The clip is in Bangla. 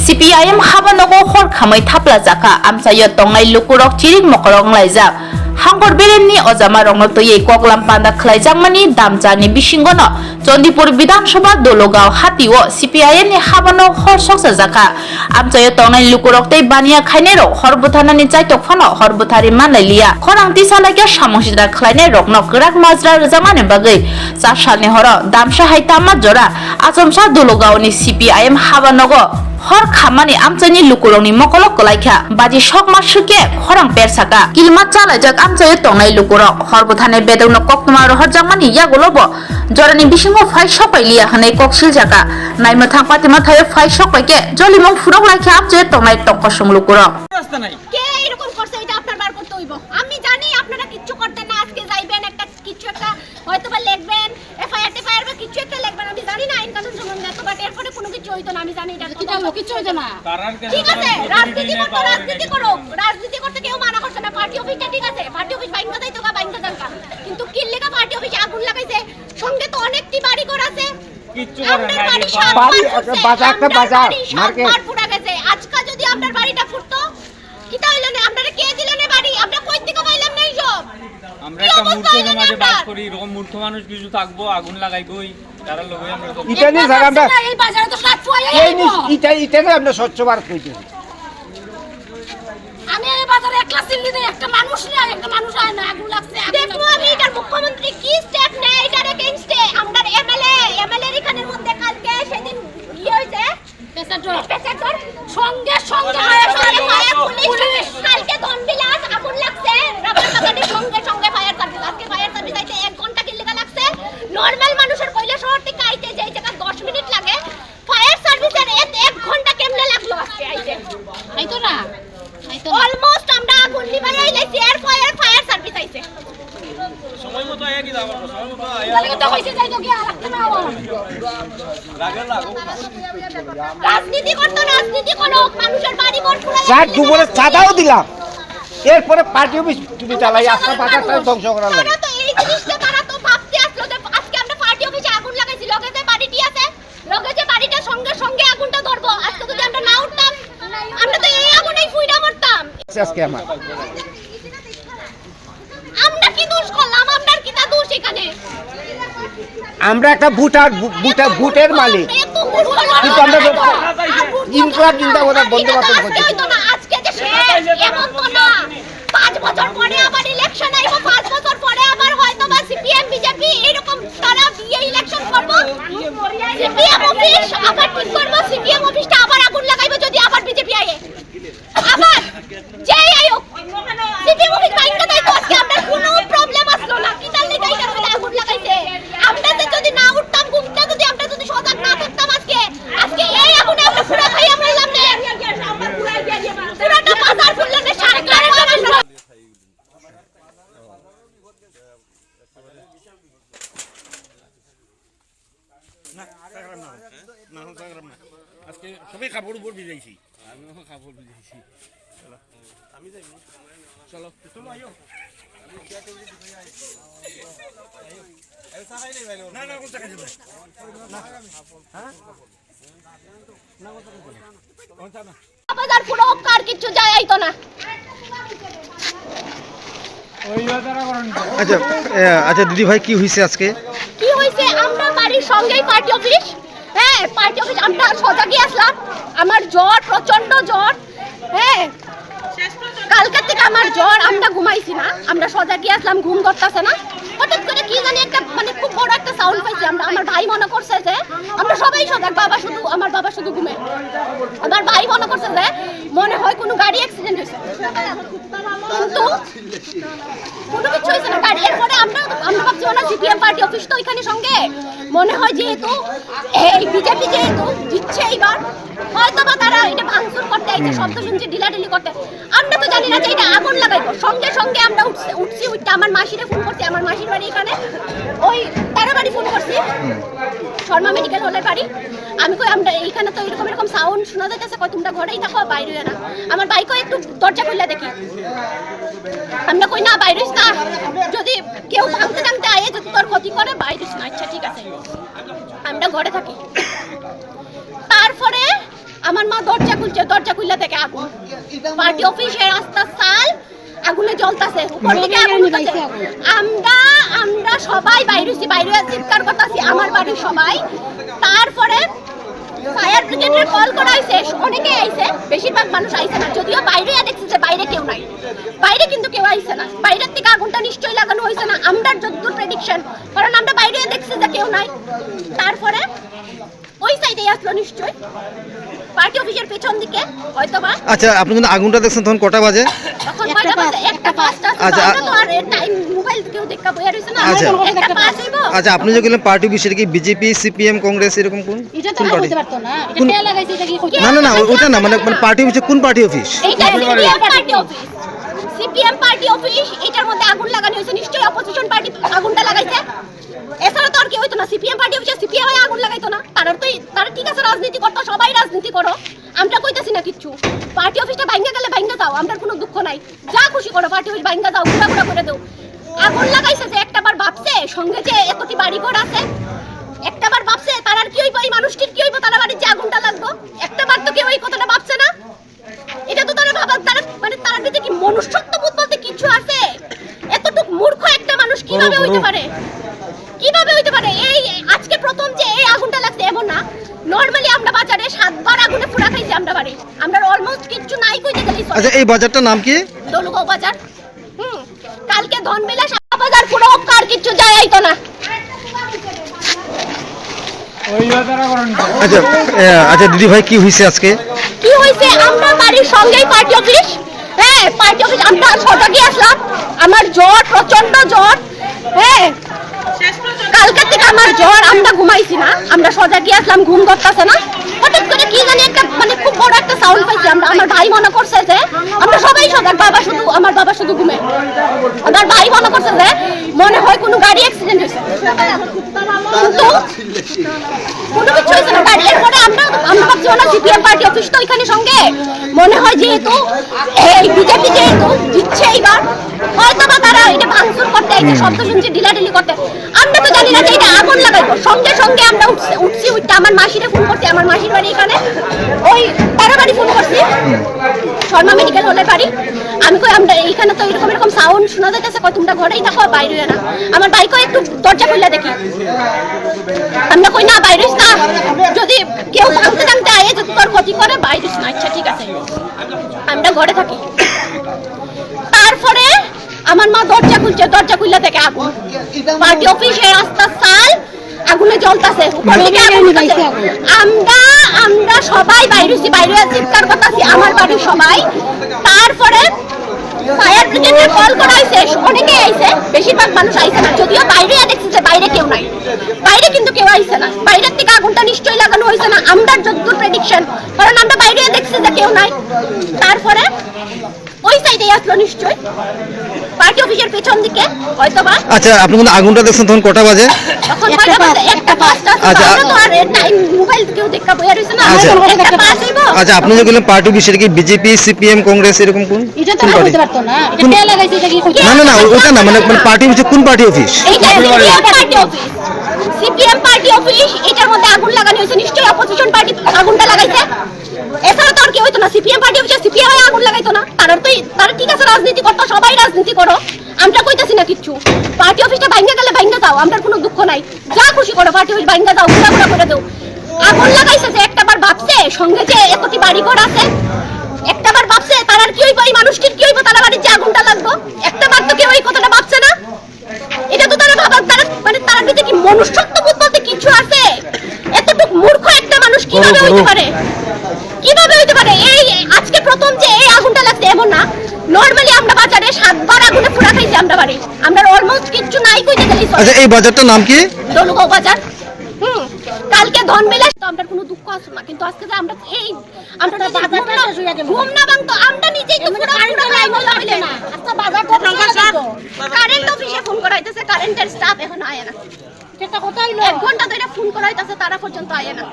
CPIM habanogo horkhamai thapla jaka amsayo tongai lukurok chirik mokorong laijak hangkor beremni ojama rongno toye koklam panda khlaijangmani damjani bisingono Chondipur Bidhan Sabha Dologao Hatio CPIM ni habano horsoksa jaka amsayo tongai lukurok tei bania khainero horbuthanani jaitok phano horbuthari manlailia khorangti salake samosida khlaine rokno grak majra jamane bagai 4 salni horo damsha haitama jora asomsa Dologao ni CPIM habanogo hor khamani amchani lukurongni mokolok kolaikha baji sokma suke khorang persaka kilma chalajak amchaye tongnai lukurok horbuthane bedongno koktuma rohorjangmani yagolobo jorani bisingo phai sokailia hanai koksil jaka naima thangpatima thayo phai sokaike jolimong furok laikha amchaye tongnai tokosung lukurok কে এরকম করছে এটা আপনার বার করতে হইব আমি জানি আপনারা কিচ্ছু করতে না আজকে যাইবেন একটা কিছু একটা হয়তোবা লিখবেন এফআইআর বা কিছু একটা লিখবেন আমি জানি না আইন কানুন সম্বন্ধে তো বাট এরপরে কোনো কিছু হইতো না আমি জানি এটা কিছু হইতো না ঠিক আছে রাজনীতি করতে কেউ মানা করছে না পার্টি অফিসটা ঠিক আছে পার্টি অফিস বাইঙ্গা যাইতো বা বাইঙ্গা জানকা কিন্তু কি লেখা পার্টি অফিসে আগুন লাগাইছে সঙ্গে তো অনেকটি বাড়ি ঘর আছে কিচ্ছু করে না বাড়ি একটা বাজার মার্কেট পুরা গেছে আজকে যদি আপনার বাড়িটা ফুটতো কিটা হইলো না আপনারা কে দিলেন বাড়ি আমরা কই থেকে পাইলাম না এইসব আমরা একটা মূর্খের মাঝে বাস করি এরকম মূর্খ মানুষ কিছু থাকবো আগুন লাগাইবই তারা লগই আমরা তো এটা নিয়ে স্যার আমরা এই বাজারে তো সাত ফুয়াই এটা আমরা স্বচ্ছ ভারত কইছি আমি এই বাজারে একলা সিল্লি দেই একটা মানুষ আয় না আগুন লাগছে দেখো আমি এটার মুখ্যমন্ত্রী কি স্টেপ নেয় এটার এগেইনস্টে আমরা এমএলএ এর এখানের মধ্যে কালকে সেদিন কি হইছে পেছাটর সঙ্গে পুলিশ কালকে দনবিলাস আগুন লাগছে রাবার বাগানের সঙ্গে ফায়ার সার্ভিস আজকে ফায়ার সার্ভিস আইতে 1 ঘন্টা কি লাগা লাগছে নরমাল মানুষের কইলে শহর থেকে আইতে যেই জায়গা 10 মিনিট লাগে ফায়ার সার্ভিসের 1 ঘন্টা কেমনে লাগলো আজকে আইতে আইতো না অলমোস্ট আমরা আগুন নিভাই লাইছি এর ফায়ার সার্ভিস আইছে সময় মতো আয়া কি দাও সময় মতো আয়া তাহলে তো হইছে যাইতো কি আর একটা না লাগো রাজনীতি করো মানুষের বাড়ি ঘর পুরো স্যার দুপুরে চাঁদাও দিলাম এরপরে পার্টি অফিস তুমি চালাই আস্তা বাজারটা ধ্বংস করার লাগে তো এই জিনিসটা তারা তো ভাবতে আসলো যে আজকে আমরা পার্টি অফিসে আগুন লাগাইছি লগে যে বাড়িটি আছে লগে যে বাড়িটা সঙ্গে আগুনটা ধরবো আজকে যদি আমরা না উঠতাম আমরা তো এই আগুনেই ফুইরা মরতাম আজকে আমার আমরা কি দোষ করলাম আপনার কি তা দোষ এখানে আমরা একটা বুটের মালিক কিন্তু আমরা ইনকলাব জিন্দাবাদ বন্দ্যোপাধ্যায় করছি আজকে যে এমন তো না 5 বছর পরে আবার ইলেকশন আইবো 5 বছর পরে আবার হয়তো বা সিপিএম বিজেপি এরকম তারা বিয়ে ইলেকশন করব সিপিএম অফিস আবার ঠিক করব সিপিএম অফিসটা আবার আগুন লাগাইবো যদি আবার বিজেপি আয়ে আবার যেই আয়োগ সিপিএম অফিস বাইন্দা দেয় তো আজকে আমরা কোনো প্রবলেম আসলো না কি তার লেগাই কারণে আগুন লাগাইছে আমরা যদি না উঠতাম ঘুমটা যদি আমরা যদি সজাগ না থাকতাম আজকে এই আগুনে আমরা পুরো খাই আমরা লাম না পুরোটা বাজার ফুললে সরকার আজকে সবাই কাপড় উপর ভিজাইছি আমিও কাপড় ভিজাইছি আমি যাই চলো আইও না না কোন জায়গায় যাবে না বাজার পুরো কার কিছু যায় আইতো না আচ্ছা দিদি ভাই কি হইছে আজকে কি হইছে আমরা বাড়ির সঙ্গেই পার্টি অফিস পার্টি অফিস আমরা সজাগই আসলাম আমার জ্বর প্রচন্ড জ্বর কালকে থেকে আমার জ্বর আমরা ঘুমাইছি না আমরা সজাগই আসলাম ঘুম ধরতেছে না হঠাৎ করে কি জানি একটা মানে খুব বড় একটা সাউন্ড পাইছি আমরা আমার ভাই মনে করছে যে আমরা সবাই সজাগ আমার বাবা শুধু ঘুমে আমার ভাই মনে করছে যে মনে হয় কোনো গাড়ি অ্যাক্সিডেন্ট হয়েছে কিন্তু কোনো কিছু হয়েছে না গাড়ি এরপরে আমরা ভাবছি না সিপিএম পার্টি অফিস তো এখানে সঙ্গে মনে হয় যেহেতু এই বিজেপি যেহেতু দিচ্ছে এইবার হয়তো বা তারা এটা ভাঙচুর করতে আইছে শব্দ শুনছি ঢিলাঢিলি করতে আমরা তো জানি না যে এটা আগুন লাগাইবো সঙ্গে আমরা উঠছি উঠতে আমার মাসিরে ফোন করছি আমার মাসির বাড়ি এখানে ওই তারা বাড়ি ফোন করছি শর্মা মেডিকেল হলের বাড়ি আমি কই আমরা এইখানে তো এরকম সাউন্ড শোনা যাইতেছে কই তোমরা ঘরেই থাকো বাইরে না আমার বাইকও একটু দরজা খুলে দেখি আমরা কই না বাইরে না যদি কেউ ভাঙতে আয়ে যদি তোর ক্ষতি করে বাইরে না আচ্ছা ঠিক আছে আমরা ঘরে থাকি তারপরে আমার মা দরজা খুলছে, দরজা খুললে দেখে আগুন। পার্টি অফিসের রাস্তা সাল আগুনে জ্বলতাছে, উপর থেকে আগুন উঠতেছে। আমরা সবাই বাইরে চিৎকার করতেছি, আমার বাড়ির সবাই। তারপরে ফায়ার ব্রিগেডের কল করা হয়েছে, অনেকে আইছে, বেশিরভাগ মানুষ আইছে না, যদিও বাইরে দেখছি যে বাইরে কেউ নাই, বাইরে কিন্তু কেউ আইছে না। বাইরের থেকে আগুনটা নিশ্চয়ই লাগানো হয়েছে না, আমরা যতদূর প্রেডিকশন, কারণ আমরা বাইরে দেখছি যে কেউ নাই। তারপরে ওই সাইডে আসলো নিশ্চয়ই পার্টি অফিসের পেছন দিকে হয়তোবা। আচ্ছা, আপনি কিন্তু আগুনটা দেখছেন তখন কটা বাজে? তখন কয়টা বাজে? 1:05 আচ্ছা, আমরা তো আর টাইম মোবাইল থেকেও দেখা বইয়া রইছে না। আচ্ছা। 1:05 হইব। আচ্ছা, আপনি যে গেলেন পার্টি বিষয়টা কি বিজেপি, সিপিএম, কংগ্রেস এরকম কোন এটা তো পার্টি? হইতে পারতো না, এটা কে লাগাইছে, এটা কি কইতে? না না না, ওটা না, মানে পার্টি অফিসে কোন পার্টি অফিস? এইটা CPM party office. CPM party office, এটার মধ্যে আগুন লাগানো হয়েছে, নিশ্চয়ই অপোজিশন পার্টি আগুনটা লাগাইছে। এছাড়া তো আর কেউ হইতো না। সিপিএম পার্টি অফিসে সিপিএম আগুন লাগাইতো না। তারা ঠিক আছে রাজনীতি করতো, সবাই রাজনীতি করো, আমরা কইতাছি না কিচ্ছু। পার্টি অফিসটা ভাঙ্গা গেলে ভাঙ্গা যাও, আমরা কোনো দুঃখ নাই, যা খুশি করো, পার্টি অফিস ভাঙ্গা যাও, ঘুরা ঘুরা করে দাও। আগুন লাগাইছে যে একটাবার ভাবছে সঙ্গে যে এতটি বাড়ি ঘর আছে, একটাবার ভাবছে তার কি হইব, এই মানুষটির কি হইব, তারা বাড়ির যে আগুনটা লাগবো, একটাবার তো কেউ এই কথাটা ভাবছে না। এটা তো তারা ভাবা, তারা মানে তার ভিতরে কি মনুষ্যত্ববোধ বলতে কিছু আছে? এতটুকু মূর্খ একটা মানুষ কিভাবে হইতে পারে? কিভাবে হইতে পারে? এই আজকে প্রথম যে এই আগুনটা লাগছে এমন না। নরমালি আমরা বাজারে 7 বার আগুনে পুরা খাইছি আমরা বাড়ি, আমরা অলমোস্ট কিচ্ছু নাই কইতে গেলেই চলে। আচ্ছা, এই বাজারটার নাম কি? দলুগাঁও বাজার। কালকে ধনবেলা শাহ বাজার পুরো কার কিচ্ছু যায় আইতো না। আচ্ছা আচ্ছা দিদি ভাই, কি হয়েছে আজকে? কি হইছে? আমরা বাড়ির সঙ্গেই পার্টি অফিস, হ্যাঁ পার্টি অফিস, আমরা সোজা গিয়ে আসলাম। আমার জ্বর, প্রচন্ড জ্বর, হ্যাঁ কালকে থেকে আমার জ্বর, আমরা ঘুমাইছি না, আমরা সোজা গিয়ে আসলাম, ঘুম করতেছে না। হঠাৎ করে কি জানি একটা মানে খুব বড় একটা সাউন্ড পাইছি আমরা। আমার ভাই মনে করছে যে আমরা সবাই সজাগ, আমার বাবা শুধু ঘুমে। আমার ভাই মনে করছে যে মনে হয় কোনো গাড়ি অ্যাক্সিডেন্ট হয়েছে, কিন্তু কোনো কিছু হয়েছে না গাড়ি। এরপরে আমরা ভাবছি না সিপিএম পার্টি অফিস তো এখানে সঙ্গে, মনে হয় যেহেতু এই বিজেপি যেহেতু জিতছে এইবার, হয়তো বা তারা এটা ভাঙচুর করতে আইছে, শব্দ শুনছি ঢিলাঢিলি করতে। আমরা তো জানি না যে এটা আগুন লাগাইবো। সঙ্গে সঙ্গে আমরা উঠছি, উঠতে আমার মাসিরে ফোন করছি, আমার মাসির বাড়ি এখানে, ওই তারা বাড়ি ফোন করছি, শর্মা মেডিকেল হলের বাড়ি। আমি কই আমরা এইখানে তো এরকম সাউন্ড শোনা যাইতেছে, কই তোমরা ঘরেই থাকো, বাইরে না। আমার বাইকও একটু দরজা খুলে দেখি, আমরা কই না বাইরে না, যদি কেউ ভাঙতে ভাঙতে আয়ে যে তোর ক্ষতি করে বাইরে না। আচ্ছা ঠিক আছে, আমরা ঘরে থাকি। তারপরে আমার মা দরজা খুলছে, দরজা খুললে দেখে আগুন। পার্টি অফিসের রাস্তা সাল আগুনে জ্বলতাছে, উপর থেকে আগুন উঠতেছে। আমরা সবাই বাইরে চিৎকার করতেছি, আমার বাড়ির সবাই। তারপরে ফায়ার ব্রিগেডের কল করা হয়েছে, অনেকে আইছে, বেশিরভাগ মানুষ আইছে না, যদিও বাইরে দেখছি যে বাইরে কেউ নাই, বাইরে কিন্তু কেউ আইছে না। বাইরের থেকে আগুনটা নিশ্চয়ই লাগানো হয়েছে না, আমরা যতদূর প্রেডিকশন, কারণ আমরা বাইরে দেখছি যে কেউ নাই। তারপরে ওই সাইডে আসলো নিশ্চয়ই পার্টি অফিসের পেছন দিকে হয়তোবা। আচ্ছা, আপনি কিন্তু আগুনটা দেখছেন তখন কটা বাজে? তখন কয়টা বাজে? 1:05। আচ্ছা। আমরা তো আর টাইম মোবাইল থেকেও দেখা বইয়া রইছে না। আচ্ছা। 1:05 হইব। আচ্ছা, আপনি যে গেলেন পার্টি বিষয়টা কি বিজেপি, সিপিএম, কংগ্রেস এরকম কোন এটা তো পার্টি? হইতে পারতো না, এটা কে লাগাইছে, এটা কি কইতে? না না না, ওটা না, মানে পার্টি অফিসে কোন পার্টি অফিস? এইটা CPM party office. CPM party office, এটার মধ্যে আগুন লাগানো হয়েছে, নিশ্চয়ই অপোজিশন পার্টি আগুনটা লাগাইছে। এছাড়া তো আর কেউ হইতো না। সিপিএম পার্টি অফিসে সিপিএম আগুন লাগাইতো না। তারা ঠিক আছে রাজনীতি করতো, সবাই রাজনীতি করো, আমরা কইতাছি না কিচ্ছু। পার্টি অফিসটা ভাঙ্গা গেলে ভাঙ্গা যাও, আমরা কোনো দুঃখ নাই, যা খুশি করো, পার্টি অফিস ভাঙ্গা যাও, ঘুরা ঘুরা করে দাও। আগুন লাগাইছে যে একটাবার ভাবছে সঙ্গে যে এতটি বাড়ি ঘর আছে, একটাবার ভাবছে তার কি হইব, এই মানুষটির কি হইব, তারা বাড়ির যে আগুনটা লাগবো, একটাবার তো কেউ এই কথাটা ভাবছে না। এটা তো তারা ভাবা, তারা মানে তার ভিতরে কি মনুষ্যত্ববোধ বলতে কিছু আছে? এতটুকু মূর্খ একটা মানুষ কিভাবে হইতে পারে? কিভাবে হইতে পারে? এই আজকে প্রথম যে এই আগুনটা লাগছে এমন না। নরমালি আমরা বাজারে 7 বার আগুনে পুরা খাইছি আমরা বাড়ি, আমরা অলমোস্ট কিচ্ছু নাই কইতে গেলেই চলে। আচ্ছা, এই বাজারটার নাম কি? দলুগাঁও বাজার। কালকে ধনবেলা তো আমরা কোনো দুঃখ আছে না, কিন্তু আজকে যে আমরা এই আমরা ঘুম না ভাঙতো, আমরা নিজেই তো পুরো হইলে না। আচ্ছা বাজারটা কারেন্ট অফিসে ফোন করা হইতেছে, কারেন্টের স্টাফ এখন আয় না। এটা কথা হইলো 1 ঘন্টা ধরে ফোন করা হইতাছে, তারা পর্যন্ত আয় না।